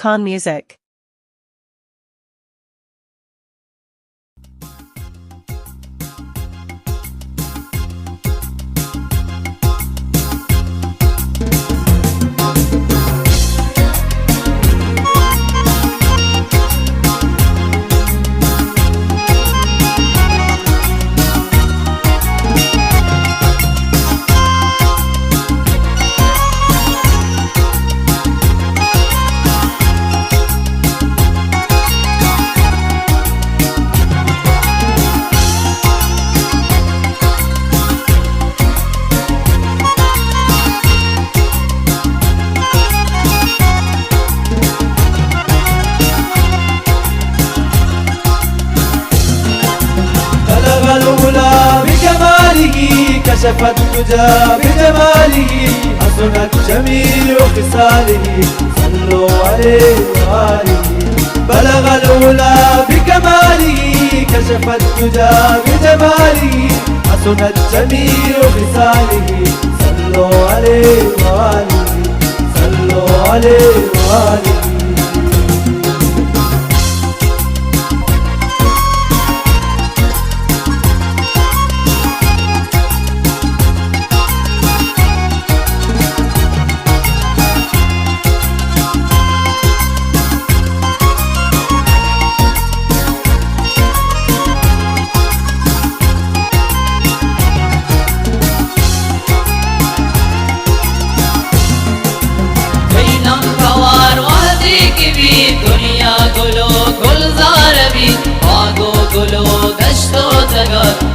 Khan Music. كشف الدجى بجماله حسنت جميع خصاله صلوا عليه وآله بلغ الأولى بكماله كشف الدجى بجماله حسنت جميع خصاله صلوا عليه وآله صلوا عليه وآله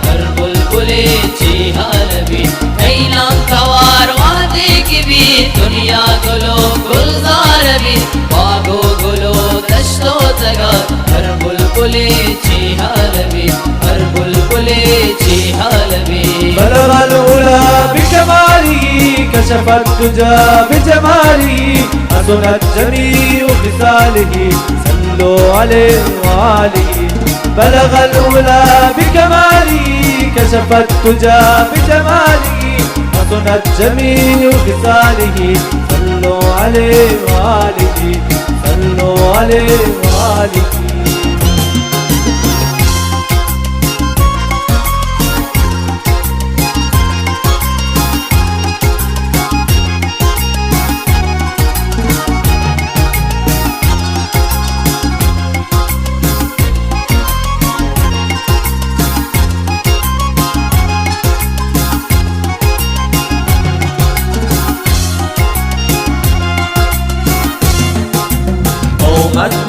हर बुलबुले चिहाल भी कैलाम कवार वादे की भी दुनिया गुलो गुलजार भी बागो गुलो दश्तो जगा हर बुलबुले चिहाल भी हर बुलबुले चिहाल भी बलग الأولى بكماله كشف الدجى بجماله حسنت جميع خصاله صلوا عليه وآله بلغ الأولى بكماله كشف الدجى بجماله حسنت جميع خصاله صلوا عليه وآله صلوا عليه وآله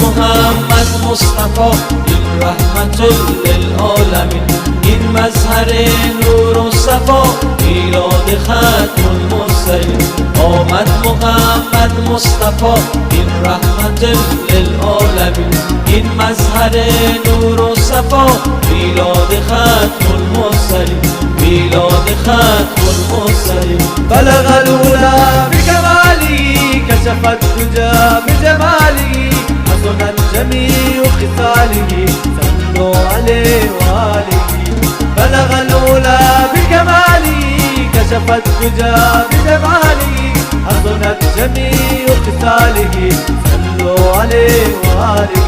محمد مصطفى رحمة للعالمين این مظهر نور و صفا میلاد ختم المرسلین آمد محمد مصطفى این رحمت للعالمین این مظهر نور و صفا میلاد ختم المرسلین میلاد ختم المرسلین بلغ الأولى بكماله كشف الدجى بجماله حسنت جميع خصاله صلوا عليه وآله بلغ الأولى بكماله كشف الدجى بجماله حسنت جميع خصاله صلوا عليه وآله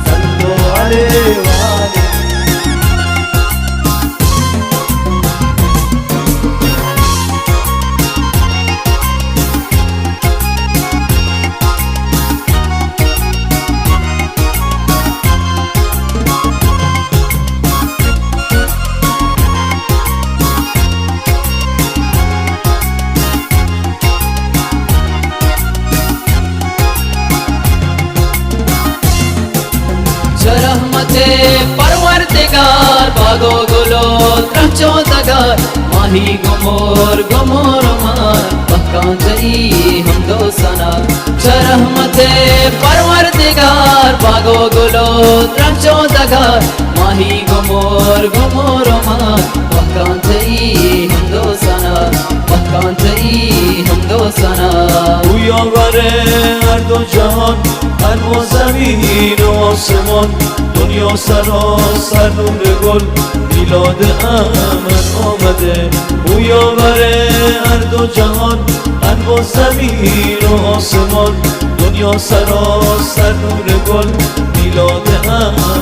صلوا عليه وآله परवरदिगार बागो गुलो त्रंचो दगार माही गुमोर गुमोर मान बक्कां जई हमदो सना रहमते परवरदिगार बागो गुलो त्रंचो दगार माही गुमोर गुमोर मान बक्कां जई हमदो सना बक्कां जई हमदो सना ویاوره هر دو جهان هر زمین و آسمان دنیا سراسر نور گل میلاد امن آمده. او یاور هر دو جهان، قلب و زمین و آسمان، دنیا سراسر نور گل، میلاد امن